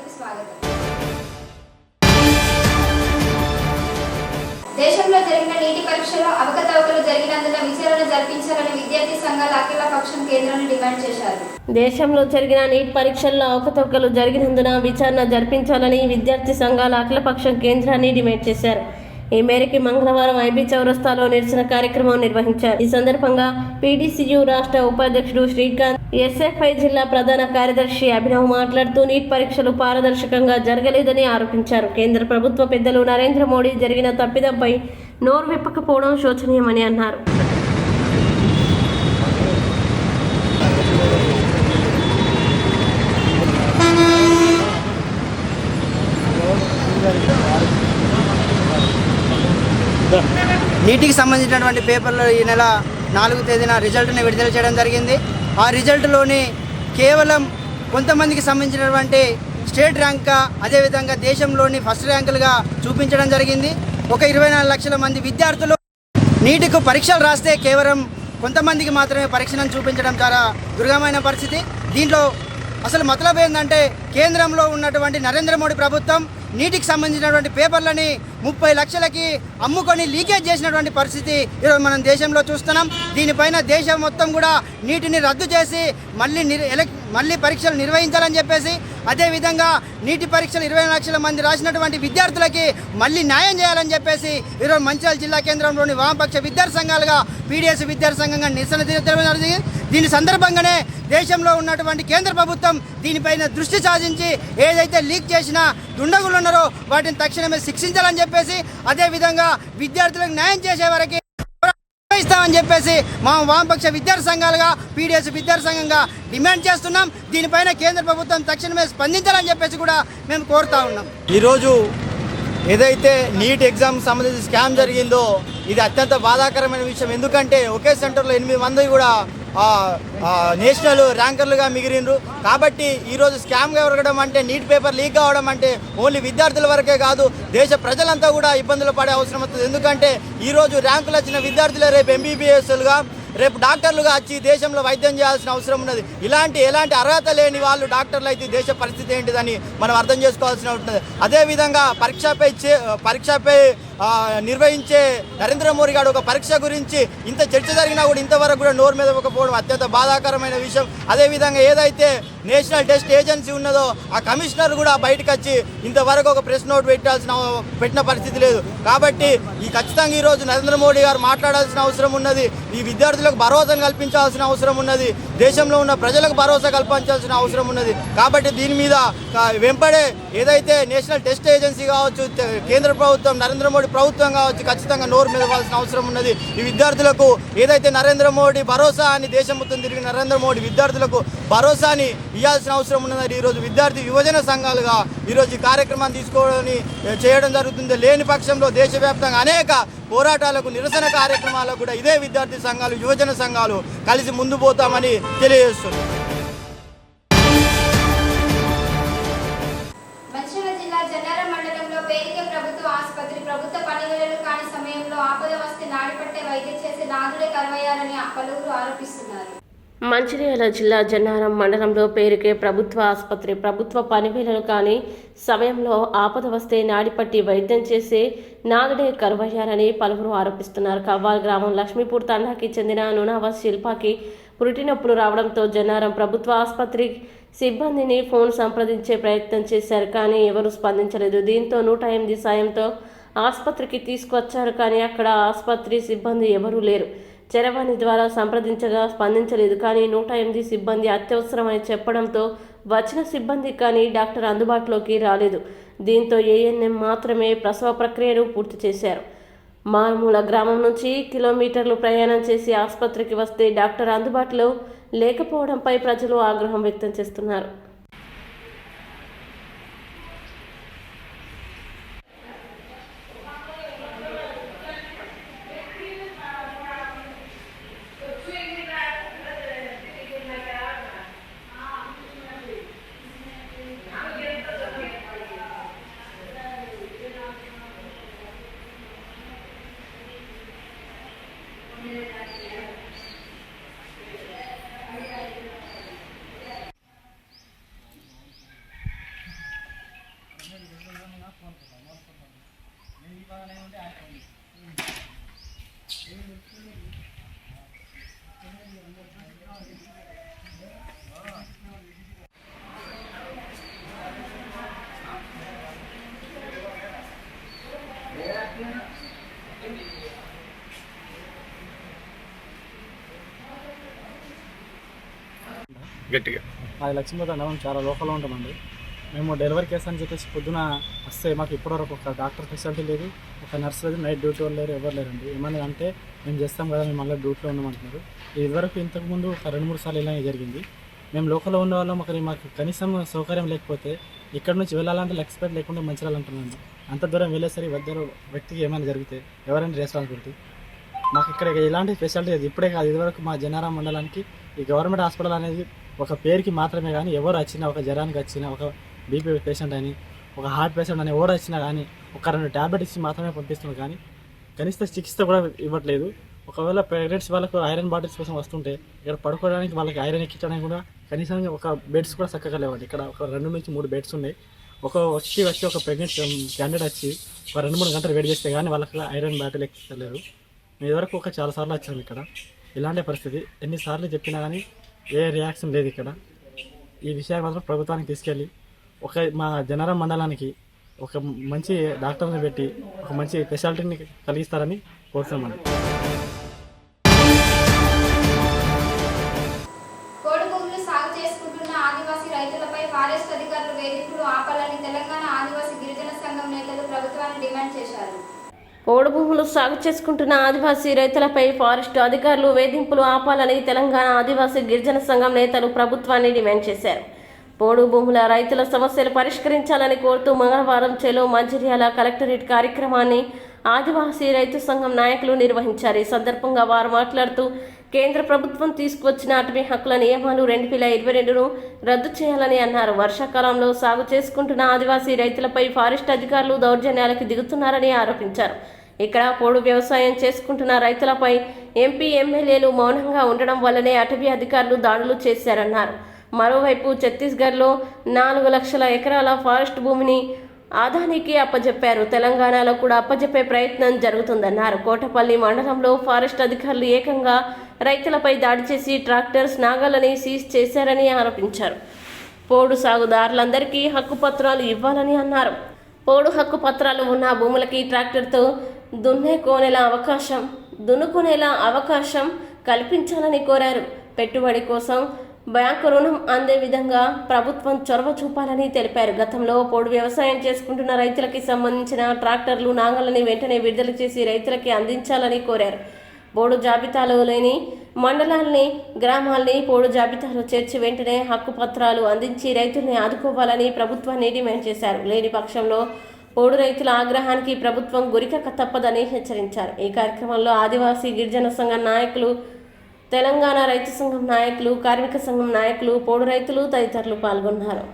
వార్తలకు స్వాగతం. దేశంలో జరిగిన నీటి పరీక్షలో అవకతవకలు జరిగినందున విచారణ జరిపించాలని విద్యార్థి సంఘాల అఖిలపక్షం కేంద్రాన్ని డిమాండ్ చేశారు. దేశంలో జరిగిన నీట్ పరీక్షల్లో అవకతవకలు జరిగినందున విచారణ జరిపించాలని విద్యార్థి సంఘాల అఖిలపక్షం కేంద్రాన్ని డిమాండ్ చేశారు. ఈ మేరకు మంగళవారం ఐబీ చౌరస్తాలో నిరసన కార్యక్రమం నిర్వహించారు. ఈ సందర్భంగా పీడీసీయూ రాష్ట్ర ఉపాధ్యక్షుడు శ్రీకాంత్, ఎస్ఎఫ్ఐ జిల్లా ప్రధాన కార్యదర్శి అభినవ్ మాట్లాడుతూ నీట్ పరీక్షలు పారదర్శకంగా జరగలేదని ఆరోపించారు. కేంద్ర ప్రభుత్వ పెద్దలు నరేంద్ర మోడీ జరిగిన తప్పిదంపై నోరు విప్పకపోవడం శోచనీయమని అన్నారు. నీటికి సంబంధించినటువంటి పేపర్లు ఈ నెల 4వ తేదీన రిజల్ట్ని విడుదల చేయడం జరిగింది. ఆ రిజల్ట్లోని కేవలం కొంతమందికి సంబంధించినటువంటి స్టేట్ ర్యాంక్గా, అదేవిధంగా దేశంలోని ఫస్ట్ ర్యాంకులుగా చూపించడం జరిగింది. ఒక 24 లక్షల మంది విద్యార్థులు నీటికి పరీక్షలు రాస్తే కేవలం కొంతమందికి మాత్రమే పరీక్షలను చూపించడం చాలా దుర్గమైన పరిస్థితి. దీంట్లో అసలు మతలబ్ ఏంటంటే కేంద్రంలో ఉన్నటువంటి నరేంద్ర మోడీ ప్రభుత్వం నీటికి సంబంధించినటువంటి పేపర్లని 30 లక్షలకి అమ్ముకొని లీకేజ్ చేసినటువంటి పరిస్థితి ఈరోజు మనం దేశంలో చూస్తున్నాం. దీనిపైన దేశం మొత్తం కూడా నీటిని రద్దు చేసి మళ్ళీ పరీక్షలు నిర్వహించాలని చెప్పేసి, అదేవిధంగా నీటి పరీక్షలు 20 లక్షల మంది రాసినటువంటి విద్యార్థులకి మళ్ళీ న్యాయం చేయాలని చెప్పేసి ఈరోజు మంచిర్యాల జిల్లా కేంద్రంలోని వామపక్ష విద్యార్థి సంఘాలుగా పీడీఎస్ విద్యార్థి సంఘంగా నిరసన తెలియజేయడం జరిగింది. దీని సందర్భంగానే దేశంలో ఉన్నటువంటి కేంద్ర ప్రభుత్వం దీనిపైన దృష్టి సాధించి ఏదైతే లీక్ చేసిన దుండగులు ఉన్నారో వాటిని తక్షణమే శిక్షించాలని చెప్పేసి, అదేవిధంగా విద్యార్థులకు న్యాయం చేసే వరకు ఇస్తామని చెప్పేసి మా వామపక్ష విద్యార్థి సంఘాలుగా పీడీఎస్ విద్యార్థి సంఘంగా డిమాండ్ చేస్తున్నాం. దీనిపైన కేంద్ర ప్రభుత్వం తక్షణమే స్పందించాలని చెప్పేసి కూడా మేము కోరుతా ఉన్నాం. ఈరోజు ఏదైతే నీట్ ఎగ్జామ్ సంబంధించి స్కామ్ జరిగిందో ఇది అత్యంత బాధాకరమైన విషయం. ఎందుకంటే ఒకే సెంటర్లో 8 మంది కూడా నేషనల్ ర్యాంకర్లుగా మిగిలినరు. కాబట్టి ఈరోజు స్కామ్గా జరగడం అంటే, నీట్ పేపర్ లీక్ కావడం అంటే ఓన్లీ విద్యార్థుల వరకే కాదు, దేశ ప్రజలంతా కూడా ఇబ్బందులు పడే అవసరం వస్తుంది. ఎందుకంటే ఈరోజు ర్యాంకులు వచ్చిన విద్యార్థులే రేపు ఎంబీబీఎస్లుగా, రేపు డాక్టర్లుగా వచ్చి దేశంలో వైద్యం చేయాల్సిన అవసరం ఉన్నది. ఎలాంటి అర్హత లేని వాళ్ళు డాక్టర్లు అయితే దేశ పరిస్థితి ఏంటిదని మనం అర్థం చేసుకోవాల్సిన ఉంటుంది. అదేవిధంగా పరీక్షపై నిర్వహించే నరేంద్ర మోడీ గారు ఒక పరీక్ష గురించి ఇంత చర్చ జరిగినా కూడా ఇంతవరకు కూడా నోరు మీద ఇవ్వకపోవడం అత్యంత బాధాకరమైన విషయం. అదేవిధంగా ఏదైతే నేషనల్ టెస్ట్ ఏజెన్సీ ఉన్నదో ఆ కమిషనర్ కూడా బయటకు వచ్చి ఇంతవరకు ఒక ప్రెస్ నోట్ పెట్టిన పరిస్థితి లేదు. కాబట్టి ఖచ్చితంగా ఈరోజు నరేంద్ర మోడీ గారు మాట్లాడాల్సిన అవసరం ఉన్నది. ఈ విద్యార్థులకు భరోసాను కల్పించాల్సిన అవసరం ఉన్నది. దేశంలో ఉన్న ప్రజలకు భరోసా కల్పించాల్సిన అవసరం ఉన్నది. కాబట్టి దీని మీద వెంపడే ఏదైతే నేషనల్ టెస్ట్ ఏజెన్సీ కావచ్చు, కేంద్ర ప్రభుత్వం నరేంద్ర మోడీ ప్రభుత్వం కావచ్చు, ఖచ్చితంగా నోరు మీద ఇవ్వాల్సిన అవసరం ఉన్నది. ఈ విద్యార్థులకు ఏదైతే నరేంద్ర మోడీ భరోసా అని దేశం మొత్తం తిరిగి నరేంద్ర మోడీ విద్యార్థులకు భరోసాని ఇవ్వాల్సిన అవసరం ఉన్నది. ఈరోజు విద్యార్థి యువజన సంఘాలుగా ఈరోజు ఈ కార్యక్రమాన్ని చేయడం జరుగుతుంది. లేని పక్షంలో దేశవ్యాప్తంగా అనేక పోరాటాలకు, నిరసన కార్యక్రమాలకు కూడా ఇదే విద్యార్థి సంఘాలు, యువజన సంఘాలు కలిసి ముందు పోతామని తెలియజేస్తుంది. మంచిర్యాల జిల్లా జన్నారం మండలంలో పేరికే ప్రభుత్వ ఆసుపత్రి ప్రభుత్వ పనివేళలు కాని సమయంలో ఆపద వస్తే నాడిపట్టే వైద్యం చేసే నాదుడే కరువయ్యారని పలువురు ఆరోపిస్తున్నారు. మంచిర్యాల జిల్లా జన్నారం మండలంలో పేరుకే ప్రభుత్వ ఆసుపత్రి ప్రభుత్వ పనివేళలు కానీ సమయంలో ఆపద వస్తే నాడిపట్టి వైద్యం చేసే నాదుడే కరువయ్యారని పలువురు ఆరోపిస్తున్నారు. కవ్వాల్ గ్రామం లక్ష్మీపూర్ తండాకి చెందిన నునావా శిల్పాకి పురిటి నొప్పులు రావడంతో జన్నారం ప్రభుత్వ ఆసుపత్రి సిబ్బందిని ఫోన్ సంప్రదించే ప్రయత్నం చేశారు, కానీ ఎవరూ స్పందించలేదు. దీంతో 108 సాయంతో ఆసుపత్రికి తీసుకువచ్చారు, కానీ అక్కడ ఆసుపత్రి సిబ్బంది ఎవరూ లేరు. చరవాణి ద్వారా సంప్రదించగా స్పందించలేదు, కానీ 108 సిబ్బంది అత్యవసరమని చెప్పడంతో వచ్చిన సిబ్బంది కానీ డాక్టర్ అందుబాటులోకి రాలేదు. దీంతో ఏఎన్ఎం మాత్రమే ప్రసవ ప్రక్రియను పూర్తి చేశారు. మారుమూల గ్రామం నుంచి కిలోమీటర్లు ప్రయాణం చేసి ఆసుపత్రికి వస్తే డాక్టర్ అందుబాటులో లేకపోవడంపై ప్రజలు ఆగ్రహం వ్యక్తం చేస్తున్నారు. గట్టిగా అది లక్ష్మీతండం చాలా లోకల్లో ఉంటామండి. మేము డెలివరీ కేసు అని చెప్పేసి పొద్దున వస్తే మాకు ఇప్పటివరకు ఒక డాక్టర్ ఫెసిలిటీ లేదు, ఒక నర్స్ లేదు, నైట్ డ్యూటీ వాళ్ళు లేరు, ఎవరు లేరండి. ఏమన్నా అంటే మేము చేస్తాం కదా, మేము మళ్ళీ డ్యూటీలో ఉన్నామంటున్నారు. ఇదివరకు ఇంతకుముందు ఒక 2-3 సార్లు ఇలాగే జరిగింది. మేము లోకల్లో ఉన్న వాళ్ళం, మాకు కనీసం సౌకర్యం లేకపోతే ఇక్కడ నుంచి వెళ్ళాలంటే ఎక్స్పెక్ట్ లేకుండా మంచిర్యాల అంటున్నాండి. అంత దూరం వెళ్ళేసరికి ఇద్దరు వ్యక్తికి ఏమైనా జరిగితే ఎవరైనా రెస్పాన్సిబిలిటీ. మాకు ఇక్కడ ఎలాంటి ఫెసిలిటీ లేదు. ఇప్పుడే కాదు, ఇదివరకు మా జనారం మండలానికి ఈ గవర్నమెంట్ హాస్పిటల్ అనేది ఒక పేరుకి మాత్రమే. కానీ ఎవరు వచ్చినా, ఒక జ్వరానికి వచ్చినా, ఒక బీపీ పేషెంట్ అని, ఒక హార్ట్ పేషెంట్ అని ఎవరు వచ్చినా కానీ ఒక 2 ట్యాబ్లెట్ ఇచ్చి మాత్రమే పంపిస్తున్నారు. కానీ కనీస చికిత్స కూడా ఇవ్వట్లేదు. ఒకవేళ ప్రెగ్నెన్సీ వాళ్ళకు ఐరన్ బాటిల్స్ కోసం వస్తుంటే ఇక్కడ పడుకోవడానికి, వాళ్ళకి ఐరన్ ఎక్కించడానికి కూడా కనీసం ఒక బెడ్స్ కూడా చక్కగా లేవండి. ఇక్కడ ఒక 2 నుంచి 3 బెడ్స్ ఉన్నాయి. వచ్చి ఒక ప్రెగ్నెంట్ క్యాండిడేట్ వచ్చి ఒక 2-3 గంటలు వెయిట్ చేస్తే కానీ వాళ్ళకి ఐరన్ బాటిల్ ఎక్కించలేరు. మేము వరకు చాలా సార్లు వచ్చాము. ఇక్కడ ఇలాంటి పరిస్థితి ఎన్నిసార్లు చెప్పినా కానీ ఏ రియాక్షన్ లేదు. ఇక్కడ ఈ విషయాన్ని మాత్రం ప్రభుత్వానికి తీసుకెళ్ళి మా జనారం మండలానికి ఒక మంచి డాక్టర్ని పెట్టి ఒక మంచి స్పెషాలిటీని కలిగిస్తారని కోరుతున్నామండి. పోడు భూములు సాగు చేసుకుంటున్న ఆదివాసీ రైతులపై ఫారెస్ట్ అధికారులు వేధింపులు ఆపాలని తెలంగాణ ఆదివాసీ గిరిజన సంఘం నేతలు ప్రభుత్వాన్ని డిమాండ్ చేశారు. పోడు భూములు సాగు చేసుకుంటున్న ఆదివాసీ రైతులపై ఫారెస్ట్ అధికారులు వేధింపులు ఆపాలని తెలంగాణ ఆదివాసీ గిరిజన సంఘం నేతలు ప్రభుత్వాన్ని డిమాండ్ చేశారు. పోడు భూముల రైతుల సమస్యలు పరిష్కరించాలని కోరుతూ మంగళవారం చెలో మంచిర్యాల కలెక్టరేట్ కార్యక్రమాన్ని ఆదివాసీ రైతు సంఘం నాయకులు నిర్వహించారు. ఈ సందర్భంగా వారు మాట్లాడుతూ కేంద్ర ప్రభుత్వం తీసుకువచ్చిన అటవీ హక్కుల నియమాలు 2022ను రద్దు చేయాలని అన్నారు. వర్షాకాలంలో సాగు చేసుకుంటున్న ఆదివాసీ రైతులపై ఫారెస్ట్ అధికారులు దౌర్జన్యాలకు దిగుతున్నారని ఆరోపించారు. ఇక్కడ పోడు వ్యవసాయం చేసుకుంటున్న రైతులపై ఎంపీ, ఎమ్మెల్యేలు మౌనంగా ఉండడం వల్లనే అటవీ అధికారులు దాడులు చేశారన్నారు. మరోవైపు ఛత్తీస్గఢ్లో 4 లక్షల ఎకరాల ఫారెస్ట్ భూమిని ఆదానికి అప్పజెప్పారు. తెలంగాణలో కూడా అప్పజెప్పే ప్రయత్నం జరుగుతుందన్నారు. కోటపల్లి మండలంలో ఫారెస్ట్ అధికారులు ఏకంగా రైతులపై దాడి చేసి ట్రాక్టర్స్, నాగలని సీజ్ చేశారని ఆరోపించారు. పోడు సాగుదారులందరికీ హక్కు పత్రాలు ఇవ్వాలని అన్నారు. పోడు హక్కు పత్రాలు ఉన్న భూములకి ట్రాక్టర్తో దున్నుకునేలా అవకాశం కల్పించాలని కోరారు. పెట్టుబడి కోసం బ్యాంకు రుణం అందే విధంగా ప్రభుత్వం చొరవ చూపాలని తెలిపారు. గతంలో పోడు వ్యవసాయం చేసుకుంటున్న రైతులకి సంబంధించిన ట్రాక్టర్లు, నాగలని వెంటనే విడుదల చేసి రైతులకి అందించాలని కోరారు. పోడు జాబితాలో లేని మండలాల్ని, గ్రామాల్ని పోడు జాబితాలో చేర్చి వెంటనే హక్కు పత్రాలు అందించి రైతుల్ని ఆదుకోవాలని ప్రభుత్వాన్ని డిమాండ్ చేశారు. లేని పక్షంలో పోడు రైతుల ఆగ్రహానికి ప్రభుత్వం గురికక్క తప్పదని హెచ్చరించారు. ఈ కార్యక్రమంలో ఆదివాసీ గిరిజన సంఘం నాయకులు, తెలంగాణ రైతు సంఘం నాయకులు, కార్మిక సంఘం నాయకులు, పోడు రైతులు తదితరులు పాల్గొన్నారు.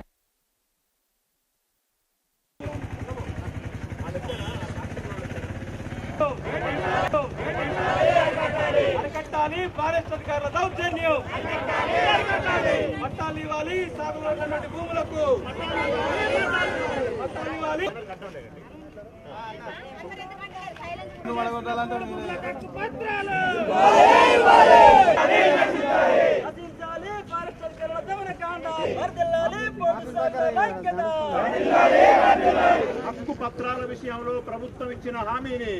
హక్కు పత్రాల విషయంలో ప్రభుత్వం ఇచ్చిన హామీని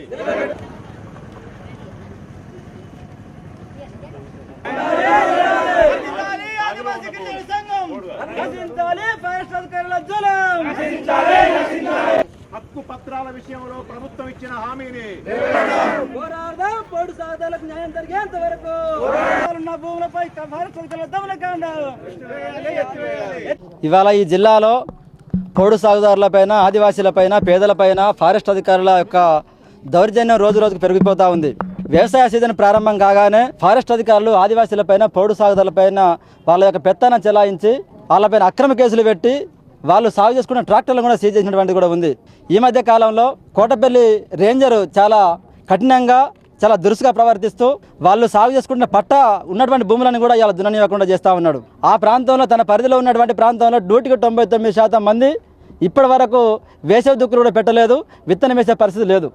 హక్కు పత్రాల విషయంలో ప్రభుత్వం ఇచ్చిన హామీని పోడు సాగుదారులకు న్యాయం జరిగేంత వరకు ఉన్న భూములపై ఇవాళ ఈ జిల్లాలో పోడు సాగుదారులపైన, ఆదివాసీలపైన, పేదలపైన ఫారెస్ట్ అధికారుల యొక్క దౌర్జన్యం రోజు రోజుకు పెరిగిపోతూ ఉంది. వ్యవసాయ సీజన్ ప్రారంభం కాగానే ఫారెస్ట్ అధికారులు ఆదివాసీలపైన, పోడు సాగుదారులపైన వాళ్ళ యొక్క పెత్తనం చెలాయించి వాళ్ళపైన అక్రమ కేసులు పెట్టి వాళ్ళు సాగు చేసుకున్న ట్రాక్టర్లు కూడా సీజ్ చేసినటువంటిది కూడా ఉంది. ఈ మధ్య కాలంలో కోటపల్లి రేంజరు చాలా కఠినంగా, చాలా దురుసుగా ప్రవర్తిస్తూ వాళ్ళు సాగు చేసుకుంటున్న పట్ట ఉన్నటువంటి భూములను కూడా ఇలా దున్ననివ్వకుండా చేస్తూ ఉన్నాడు. ఆ ప్రాంతంలో, తన పరిధిలో ఉన్నటువంటి ప్రాంతంలో 99% మంది ఇప్పటి వరకు వేసవి దుక్కులు కూడా పెట్టలేదు, విత్తనం వేసే పరిస్థితి లేదు.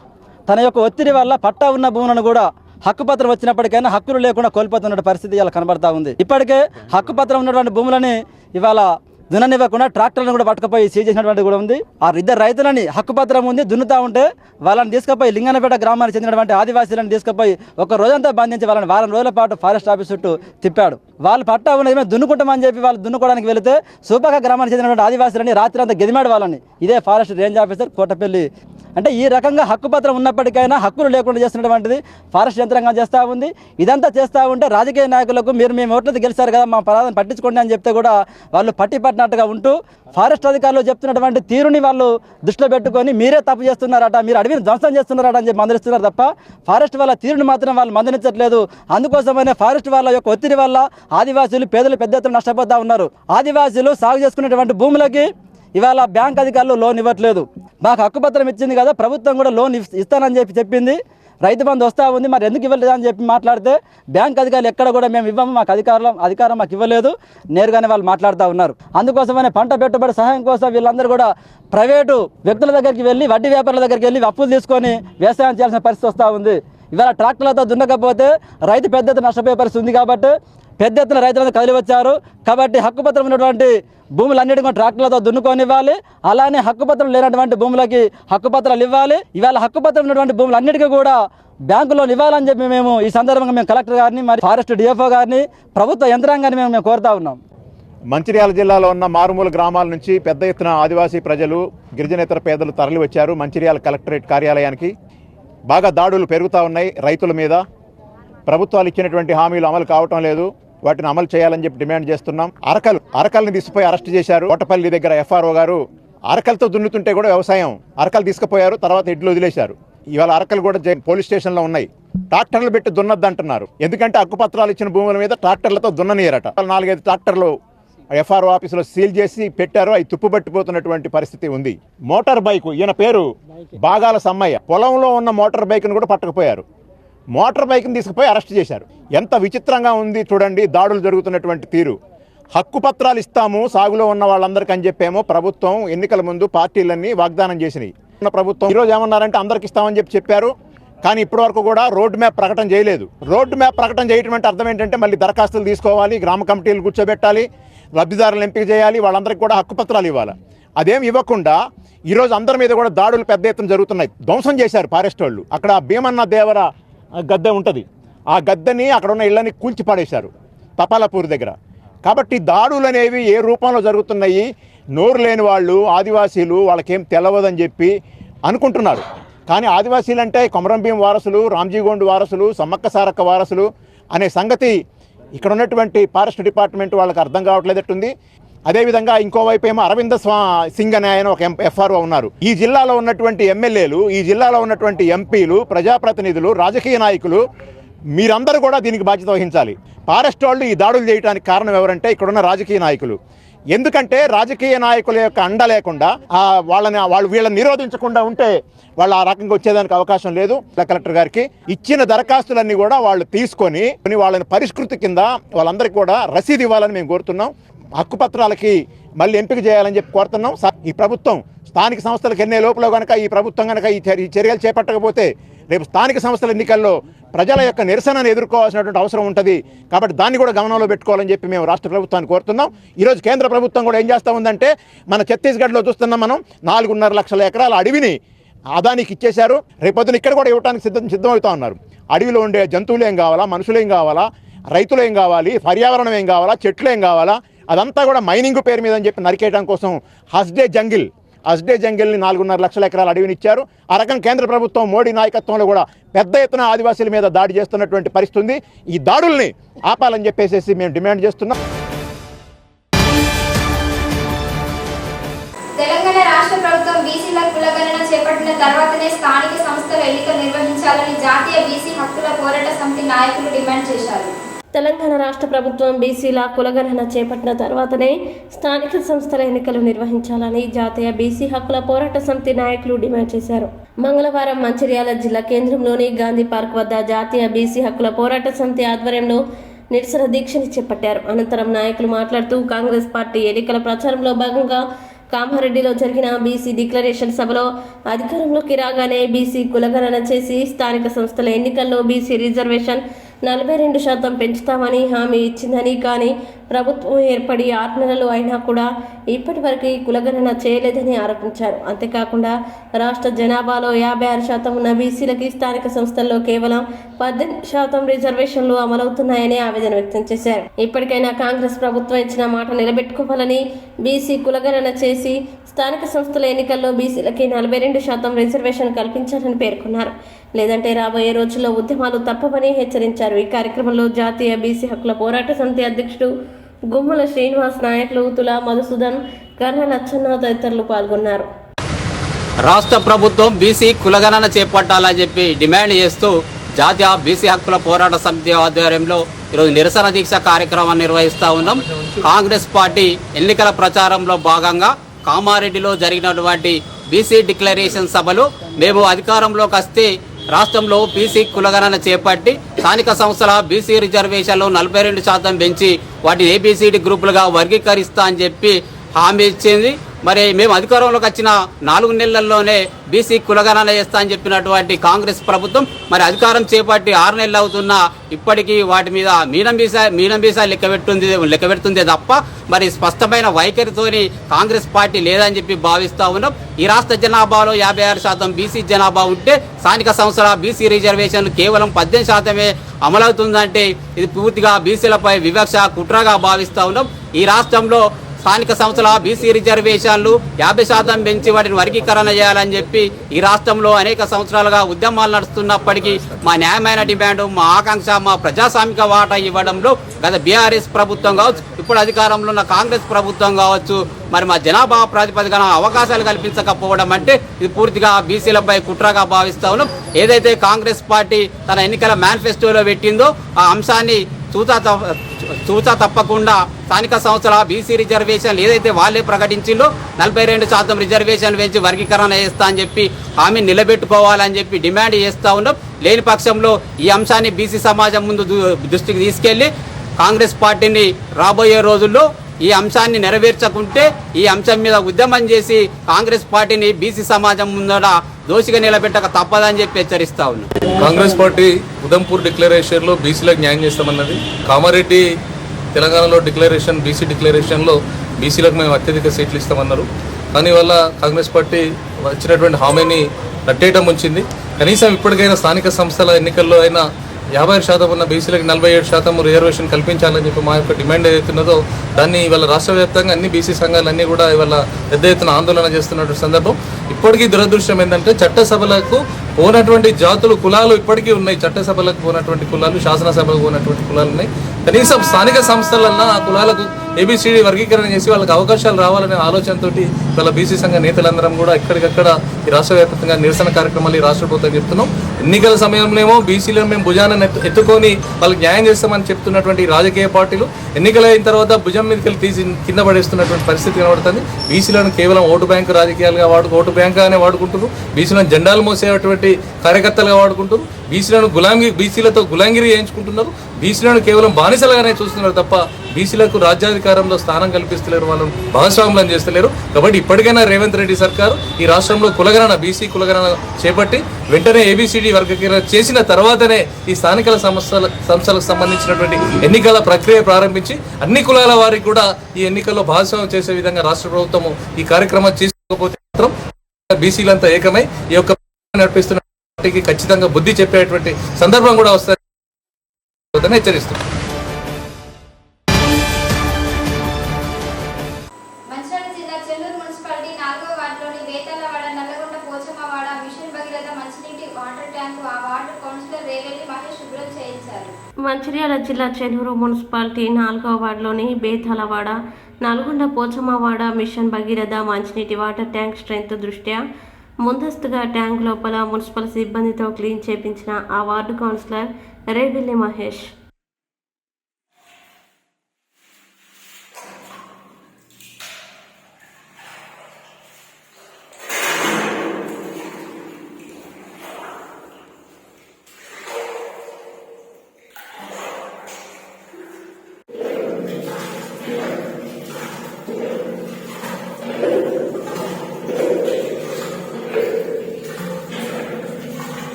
తన యొక్క ఒత్తిడి వల్ల పట్టా ఉన్న భూములను కూడా హక్కుపత్రం వచ్చినప్పటికైనా హక్కులు లేకుండా కోల్పోతున్న పరిస్థితి ఇలా కనబడతా ఉంది. ఇప్పటికే హక్కుపత్రం ఉన్నటువంటి భూములని ఇవాళ దున్ననివ్వకుండా ట్రాక్టర్లను కూడా పట్టుకుపోయి సీజ్ చేసినటువంటి కూడా ఉంది. ఆ ఇద్దరు రైతులని హక్కుపత్రం ఉంది దున్నుతా ఉంటే వాళ్ళని తీసుకుపోయి లింగనపేట గ్రామానికి చెందినటువంటి ఆదివాసీలను తీసుకుపోయి ఒక రోజంతా బంధించి వాళ్ళని వారం రోజుల పాటు ఫారెస్ట్ ఆఫీస్ చుట్టూ తిప్పాడు. వాళ్ళు పట్టా ఉన్నది దున్నుకుంటామని చెప్పి వాళ్ళు దున్నుకోవడానికి వెళితే సూపక గ్రామానికి చెందినటువంటి ఆదివాసీలని రాత్రి అంతా గెదిమాడు వాళ్ళని. ఇదే ఫారెస్ట్ రేంజ్ ఆఫీసర్ కోటపల్లి. అంటే ఈ రకంగా హక్కుపత్రం ఉన్నప్పటికైనా హక్కులు లేకుండా చేస్తున్నటువంటిది ఫారెస్ట్ యంత్రాంగం చేస్తూ ఉంది. ఇదంతా చేస్తూ ఉంటే రాజకీయ నాయకులకు మేము ఓట్లతో గెలిచారు కదా మా పరాధం పట్టించుకోండి అని చెప్తే కూడా వాళ్ళు పట్టినట్టుగా ఉంటూ ఫారెస్ట్ అధికారులు చెప్తున్నటువంటి తీరుని వాళ్ళు దృష్టిలో పెట్టుకొని మీరే తప్పు చేస్తున్నారట, మీరు అడవిని ధ్వంసం చేస్తున్నారట అని చెప్పి మందలిస్తున్నారు తప్ప ఫారెస్ట్ వాళ్ళ తీరుని మాత్రం వాళ్ళు మందలించట్లేదు. అందుకోసమనే ఫారెస్ట్ వాళ్ళ యొక్క ఒత్తిడి వల్ల ఆదివాసీలు పేదలు పెద్ద ఎత్తున నష్టపోతూ ఉన్నారు. ఆదివాసీలు సాగు చేసుకునేటువంటి భూములకి ఇవాళ బ్యాంక్ అధికారులు లోన్ ఇవ్వట్లేదు. మాకు హక్కుపత్రం ఇచ్చింది కదా ప్రభుత్వం కూడా లోన్ ఇస్తానని చెప్పి చెప్పింది, రైతు బంధు వస్తూ ఉంది, మరి ఎందుకు ఇవ్వలేదు అని చెప్పి మాట్లాడితే బ్యాంక్ అధికారులు ఎక్కడ కూడా మేము ఇవ్వము, మాకు అధికారం మాకు ఇవ్వలేదు నేరుగానే వాళ్ళు మాట్లాడుతూ ఉన్నారు. అందుకోసమనే పంట పెట్టుబడి సహాయం కోసం వీళ్ళందరూ కూడా ప్రైవేటు వ్యక్తుల దగ్గరికి వెళ్ళి వడ్డీ వ్యాపారుల దగ్గరికి వెళ్ళి అప్పులు తీసుకొని వ్యవసాయం చేయాల్సిన పరిస్థితి వస్తూ ఉంది. ఇవాళ ట్రాక్టర్లతో దున్నకపోతే రైతు పెద్ద ఎత్తున నష్టపోయే పరిస్థితి ఉంది కాబట్టి పెద్ద ఎత్తున రైతులంతా కదిలి వచ్చారు. కాబట్టి హక్కుపత్రం ఉన్నటువంటి భూములన్నిటి కూడా ట్రాక్టర్లతో దున్నుకొని ఇవ్వాలి. అలానే హక్కుపత్రం లేనటువంటి భూములకి హక్కుపత్రాలు ఇవ్వాలి. ఇవాళ హక్కుపత్రం ఉన్నటువంటి భూములన్నిటికీ కూడా బ్యాంకులో ఇవ్వాలని చెప్పి మేము ఈ సందర్భంగా మేము కలెక్టర్ గారిని మరి ఫారెస్ట్ డిఎఫ్ఓ గారిని ప్రభుత్వ యంత్రాంగాన్ని మేము కోరుతా ఉన్నాం. మంచిర్యాల జిల్లాలో ఉన్న మారుమూల గ్రామాల నుంచి పెద్ద ఎత్తున ఆదివాసీ ప్రజలు గిరిజనేతర పేదలు తరలి వచ్చారు మంచిర్యాల కలెక్టరేట్ కార్యాలయానికి. బాగా దాడులు పెరుగుతూ ఉన్నాయి రైతుల మీద. ప్రభుత్వాలు ఇచ్చినటువంటి హామీలు అమలు కావటం లేదు, వాటిని అమలు చేయాలని చెప్పి డిమాండ్ చేస్తున్నాం. అరకల్ని తీసుకుపోయి అరెస్ట్ చేశారు కోటపల్లి దగ్గర ఎఫ్ఆర్ఓ గారు. అరకలతో దున్నుతుంటే కూడా వ్యవసాయం అరకలు తీసుకుపోయారు, తర్వాత ఎడ్లు వదిలేశారు. ఇవాళ అరకలు కూడా పోలీస్ స్టేషన్లో ఉన్నాయి. ట్రాక్టర్లు పెట్టి దున్నద్దు అంటున్నారు, ఎందుకంటే హక్కుపత్రాలు ఇచ్చిన భూముల మీద ట్రాక్టర్లతో దున్ననీయరట. 4-5 ట్రాక్టర్లు ఎఫ్ఆర్ఓ ఆఫీసులో సీల్ చేసి పెట్టారు, అవి తుప్పుపట్టిపోతున్నటువంటి పరిస్థితి ఉంది. మోటార్ బైక్, ఈయన పేరు బాగాల సమ్మయ్య, పొలంలో ఉన్న మోటార్ బైక్ను కూడా పట్టుకుపోయారు. మోటార్ బైక్ని తీసుకుపోయి అరెస్ట్ చేశారు. ఎంత విచిత్రంగా ఉంది చూడండి దాడులు జరుగుతున్నటువంటి తీరు. హక్కుపత్రాలు ఇస్తాము సాగులో ఉన్న వాళ్ళందరికీ అని చెప్పేమో ప్రభుత్వం ఎన్నికల ముందు పార్టీలన్నీ వాగ్దానం చేసినాయి. ప్రభుత్వం ఈరోజు ఏమన్నారంటే అందరికి ఇస్తామని చెప్పారు, కానీ ఇప్పటివరకు కూడా రోడ్ మ్యాప్ ప్రకటన చేయలేదు. రోడ్ మ్యాప్ ప్రకటన చేయటం అంటే అర్థం ఏంటంటే మళ్ళీ దరఖాస్తులు తీసుకోవాలి, గ్రామ కమిటీలు కూర్చోబెట్టాలి, లబ్ధిదారులను ఎంపిక చేయాలి, వాళ్ళందరికీ కూడా హక్కుపత్రాలు ఇవ్వాలి. అదేం ఇవ్వకుండా ఈరోజు అందరి మీద కూడా దాడులు పెద్ద ఎత్తున జరుగుతున్నాయి. ధ్వంసం చేశారు ఫారెస్ట్ వాళ్ళు. అక్కడ భీమన్న దేవర గద్దె ఉంటుంది, ఆ గద్దెని అక్కడ ఉన్న ఇళ్ళని కూల్చి పడేశారు తపాలపూర్ దగ్గర. కాబట్టి దాడులు అనేవి ఏ రూపంలో జరుగుతున్నాయి, నోరు లేని వాళ్ళు ఆదివాసీలు వాళ్ళకేం తెలవదని చెప్పి అనుకుంటున్నారు. కానీ ఆదివాసీలు అంటే కొమరం భీం వారసులు, రామ్జీగోండ్ వారసులు, సమ్మక్క సారక్క వారసులు అనే సంగతి ఇక్కడ ఉన్నటువంటి ఫారెస్ట్ డిపార్ట్మెంట్ వాళ్ళకి అర్థం కావట్లేదట్టుంది. అదేవిధంగా ఇంకోవైపు ఏమో అరవింద సింగ్ అనే ఆయన ఒక ఎఫ్ఆర్ఓ ఉన్నారు. ఈ జిల్లాలో ఉన్నటువంటి ఎమ్మెల్యేలు, ఈ జిల్లాలో ఉన్నటువంటి ఎంపీలు, ప్రజాప్రతినిధులు, రాజకీయ నాయకులు మీరందరూ కూడా దీనికి బాధ్యత వహించాలి. ఫారెస్ట్ వాళ్ళు ఈ దాడులు చేయడానికి కారణం ఎవరంటే ఇక్కడున్న రాజకీయ నాయకులు. ఎందుకంటే రాజకీయ నాయకుల యొక్క అండ లేకుండా వీళ్ళని నిరోధించకుండా ఉంటే వాళ్ళు ఆ రకంగా వచ్చేదానికి అవకాశం లేదు. కలెక్టర్ గారికి ఇచ్చిన దరఖాస్తులన్నీ కూడా వాళ్ళు తీసుకొని వాళ్ళని పరిష్కృతి కింద వాళ్ళందరికీ కూడా రసీదు ఇవ్వాలని మేము కోరుతున్నాం. హక్కుపత్రాలకి మళ్ళీ ఎంపిక చేయాలని చెప్పి కోరుతున్నాం. ఈ ప్రభుత్వం స్థానిక సంస్థలకు ఎన్నే లోపల కనుక ఈ ప్రభుత్వం కనుక ఈ చర్యలు చేపట్టకపోతే రేపు స్థానిక సంస్థల ఎన్నికల్లో ప్రజల యొక్క నిరసనను ఎదుర్కోవాల్సినటువంటి అవసరం ఉంటుంది. కాబట్టి దాన్ని కూడా గమనంలో పెట్టుకోవాలని చెప్పి మేము రాష్ట్ర ప్రభుత్వాన్ని కోరుతున్నాం. ఈరోజు కేంద్ర ప్రభుత్వం కూడా ఏం చేస్తూ ఉందంటే మన ఛత్తీస్గఢ్లో చూస్తున్నాం మనం 4.5 లక్షల ఎకరాల అడవిని అదానికి ఇచ్చేశారు. రేపొద్దున ఇక్కడ కూడా ఇవ్వడానికి సిద్ధమవుతూ ఉన్నారు. అడవిలో ఉండే జంతువులు ఏం కావాలా, మనుషులు ఏం కావాలా, రైతులు ఏం కావాలి, పర్యావరణం ఏం కావాలా, చెట్లు ఏం కావాలా, అదంతా కూడా మైనింగ్ పేరు మీద అని చెప్పి నరికేయడం కోసం హస్డే జంగిల్ని 4.5 లక్షల ఎకరాల అడవిని ఇచ్చారు. ఆ రకం కేంద్ర ప్రభుత్వం మోడీ నాయకత్వంలో కూడా పెద్ద ఎత్తున ఆదివాసీల మీద దాడి చేస్తున్నటువంటి పరిస్థితి ఉంది. ఈ దాడుల్ని ఆపాలని చెప్పేసి మేము డిమాండ్ చేస్తున్నాం. తెలంగాణ రాష్ట్ర ప్రభుత్వం బీసీల కులగణన చేపట్టిన తర్వాతనే స్థానిక సంస్థల ఎన్నికలు నిర్వహించాలని జాతీయ బీసీ హక్కుల పోరాట సమితి నాయకులు డిమాండ్ చేశారు. తెలంగాణ రాష్ట్ర ప్రభుత్వం బీసీల కులగణన చేపట్టిన తర్వాతనే స్థానిక సంస్థల ఎన్నికలు నిర్వహించాలని జాతీయ బీసీ హక్కుల పోరాట సమితి నాయకులు డిమాండ్ చేశారు. మంగళవారం మంచిర్యాల జిల్లా కేంద్రంలోని గాంధీ పార్క్ వద్ద జాతీయ బీసీ హక్కుల పోరాట సమితి ఆధ్వర్యంలో నిరసన దీక్షని చేపట్టారు. అనంతరం నాయకులు మాట్లాడుతూ కాంగ్రెస్ పార్టీ ఎన్నికల ప్రచారంలో భాగంగా కామారెడ్డిలో జరిగిన బీసీ డిక్లరేషన్ సభలో అధికారంలోకి రాగానే బీసీ కులగణన చేసి స్థానిక సంస్థల ఎన్నికల్లో బీసీ రిజర్వేషన్ 42% పెంచుతామని హామీ ఇచ్చిందని, కానీ ప్రభుత్వం ఏర్పడి 6 నెలలు అయినా కూడా ఇప్పటి వరకు కులగణన చేయలేదని ఆరోపించారు. అంతేకాకుండా రాష్ట్ర జనాభాలో 56% ఉన్న బీసీలకి స్థానిక సంస్థల్లో కేవలం 18% రిజర్వేషన్లు అమలవుతున్నాయని ఆవేదన వ్యక్తం చేశారు. ఇప్పటికైనా కాంగ్రెస్ ప్రభుత్వం ఇచ్చిన మాట నిలబెట్టుకోవాలని, బీసీ కులగణన చేసి స్థానిక సంస్థల ఎన్నికల్లో బీసీలకి 42% రిజర్వేషన్ కల్పించాలని పేర్కొన్నారు. లేదంటే రాబోయే రోజుల్లో ఉద్యమాలు తప్పవని హెచ్చరించారు. ఈ కార్యక్రమంలో జాతీయ బీసీ హక్కుల పోరాట సమితి అధ్యక్షుడు గుమ్మల శ్రీనివాస్, నాయకులు తులా మధుసూదన్, కర్ణ లచ్చన్న తదితరులు పాల్గొన్నారు. రాష్ట్ర ప్రభుత్వం బీసీ కులగణన చేపట్టాలని చెప్పి డిమాండ్ చేస్తూ జాతీయ బీసీ హక్కుల పోరాట సమితి ఆధ్వర్యంలో ఈరోజు నిరసన దీక్ష కార్యక్రమాన్ని నిర్వహిస్తూ ఉన్నాం. కాంగ్రెస్ పార్టీ ఎన్నికల ప్రచారంలో భాగంగా కామారెడ్డిలో జరిగినటువంటి బీసీ డిక్లరేషన్ సభలో మేము అధికారంలోకి వస్తే రాష్ట్రంలో బీసీ కులగణన చేపట్టి స్థానిక సంస్థల బీసీ రిజర్వేషన్లు 42% పెంచి వాటి ఏబీసీడీ గ్రూపులుగా వర్గీకరిస్తా అని చెప్పి హామీ ఇచ్చింది. మరి మేము అధికారంలోకి వచ్చిన 4 నెలల్లోనే బీసీ కులగణన చేస్తా అని చెప్పినటువంటి కాంగ్రెస్ ప్రభుత్వం మరి అధికారం చేపట్టి 6 నెలలు అవుతున్నా ఇప్పటికీ వాటి మీద మీనంబీసా లెక్క పెడుతుంది తప్ప మరి స్పష్టమైన వైఖరితోని కాంగ్రెస్ పార్టీ లేదని చెప్పి భావిస్తూ ఉన్నాం. ఈ రాష్ట్ర జనాభాలో 56% బీసీ జనాభా ఉంటే స్థానిక సంస్థల బీసీ రిజర్వేషన్లు కేవలం 18% అమలవుతుందంటే ఇది పూర్తిగా బీసీలపై వివక్ష, కుట్రగా భావిస్తూ ఉన్నాం. ఈ రాష్ట్రంలో స్థానిక సంస్థల బీసీ రిజర్వేషన్లు 50% పెంచి వాటిని వర్గీకరణ చేయాలని చెప్పి ఈ రాష్ట్రంలో అనేక సంవత్సరాలుగా ఉద్యమాలు నడుస్తున్నప్పటికీ మా న్యాయమైన డిమాండ్, మా ఆకాంక్ష, మా ప్రజాస్వామిక వాటా ఇవ్వడంలో గత బీఆర్ఎస్ ప్రభుత్వం కావచ్చు, ఇప్పుడు అధికారంలో ఉన్న కాంగ్రెస్ ప్రభుత్వం కావచ్చు మరి మా జనాభా ప్రాతిపదికన అవకాశాలు కల్పించకపోవడం అంటే ఇది పూర్తిగా బీసీలపై కుట్రగా భావిస్తా ఉన్నాం. ఏదైతే కాంగ్రెస్ పార్టీ తన ఎన్నికల మేనిఫెస్టోలో పెట్టిందో ఆ అంశాన్ని చూచా తప్పకుండా స్థానిక సంస్థల బీసీ రిజర్వేషన్లు ఏదైతే వాళ్ళే ప్రకటించిందో 42% రిజర్వేషన్లు పెంచి వర్గీకరణ చేస్తా అని చెప్పి హామీ నిలబెట్టుకోవాలని చెప్పి డిమాండ్ చేస్తూ ఉన్నాం. లేని పక్షంలో ఈ అంశాన్ని బీసీ సమాజం ముందు దృష్టికి తీసుకెళ్లి కాంగ్రెస్ పార్టీని రాబోయే రోజుల్లో ఈ అంశాన్ని నెరవేర్చకుంటే ఈ అంశం మీద ఉద్యమం చేసి కాంగ్రెస్ పార్టీని బీసీ సమాజం ముందర దోషిగా నిలబెట్టక తప్పదని చెప్పి హెచ్చరిస్తా ఉన్నాం. కాంగ్రెస్ పార్టీ ఉదంపూర్ డిక్లరేషన్లో బీసీలకు న్యాయం చేస్తామన్నది. కామారెడ్డి తెలంగాణలో బీసీ డిక్లరేషన్లో బీసీలకు మేము అత్యధిక సీట్లు ఇస్తామన్నారు. కానీ వల్ల కాంగ్రెస్ పార్టీ వచ్చినటువంటి హామీని కట్టేయటం ఉంచింది. కనీసం ఇప్పటికైనా స్థానిక సంస్థల ఎన్నికల్లో అయినా 50% ఉన్న బీసీలకు 47% రిజర్వేషన్ కల్పించాలని చెప్పి మా యొక్క డిమాండ్ ఏదైతున్నదో దాన్ని ఇవాళ రాష్ట్ర వ్యాప్తంగా అన్ని బీసీ సంఘాలన్నీ కూడా ఇవాళ పెద్ద ఎత్తున ఆందోళన చేస్తున్నటువంటి సందర్భం. ఇప్పటికీ దురదృష్టం ఏంటంటే చట్టసభలకు పోనటువంటి జాతులు, కులాలు ఇప్పటికీ ఉన్నాయి. చట్టసభలకు పోనటువంటి కులాలు, శాసనసభకు పోనటువంటి కులాలు ఉన్నాయి. కనీసం స్థానిక సంస్థలన్నా ఆ కులాలకు ఏబీసీడీ వర్గీకరణ చేసి వాళ్ళకి అవకాశాలు రావాలనే ఆలోచనతో వాళ్ళ బీసీ సంఘ నేతలందరం కూడా ఎక్కడికక్కడ ఈ రాష్ట్ర వ్యాప్తంగా నిరసన కార్యక్రమాలు ఈ రాష్ట్ర ప్రభుత్వం చెప్తున్నాం. ఎన్నికల సమయంలోనేమో బీసీలను మేము భుజాన ఎత్తుకొని వాళ్ళకి న్యాయం చేస్తామని చెప్తున్నటువంటి రాజకీయ పార్టీలు ఎన్నికలైన తర్వాత భుజం మీదకి తీసి కింద పడేస్తున్నటువంటి పరిస్థితి కనబడుతుంది. బీసీలను కేవలం ఓటు బ్యాంకు రాజకీయాలుగా ఓటు బ్యాంకుగానే వాడుకుంటున్నారు. బీసీలను జెండాలు మోసేటువంటి కార్యకర్తలుగా వాడుకుంటారు. బీసీలతో గులాంగిరి చేయించుకుంటున్నారు. బీసీలను కేవలం బానిసలుగానే చూస్తున్నారు తప్ప బీసీలకు రాజ్యాధికారంలో స్థానం కల్పిస్తలేరు, వాళ్ళని భాగస్వాములను చేస్తలేరు. కాబట్టి ఇప్పటికైనా రేవంత్ రెడ్డి సర్కారు ఈ రాష్ట్రంలో బీసీ కులగణన చేపట్టి వెంటనే ఏబీసీడీ వర్గీకరణ చేసిన తర్వాతనే ఈ స్థానిక సంస్థలకు సంబంధించినటువంటి ఎన్నికల ప్రక్రియ ప్రారంభించి అన్ని కులాల వారికి కూడా ఈ ఎన్నికల్లో భాగస్వామ్యం చేసే విధంగా రాష్ట్ర ప్రభుత్వం ఈ కార్యక్రమం చేసుకోకపోతే మాత్రం బీసీలంతా ఏకమై ఈ యొక్క నడిపిస్తున్న పార్టీకి ఖచ్చితంగా బుద్ధి చెప్పేటువంటి సందర్భం కూడా వస్తుందని హెచ్చరిస్తుంది. మంచిర్యాల జిల్లా చెన్నూరు మున్సిపాలిటీ 4వ వార్డులోని వేతలవాడ, నల్లగొండ, పోచమ్మవాడ మిషన్ భగీరథ మంచినీటి వాటర్ ట్యాంకు ఆ వార్డు కౌన్సిలర్ రేవెల్లి మహేష్ శుభ్రం చేయించారు. మంచిర్యాల జిల్లా చెన్నూరు మున్సిపాలిటీ 4వ వార్డులోని బేతాలవాడ, నల్గొండ, పోచమ్మవాడ మిషన్ భగీరథ మంచినీటి వాటర్ ట్యాంక్ స్ట్రెంత్ దృష్ట్యా ముందస్తుగా ట్యాంక్ లోపల మున్సిపల్ సిబ్బందితో క్లీన్ చేపించిన ఆ వార్డు కౌన్సిలర్ రేవెల్లి మహేష్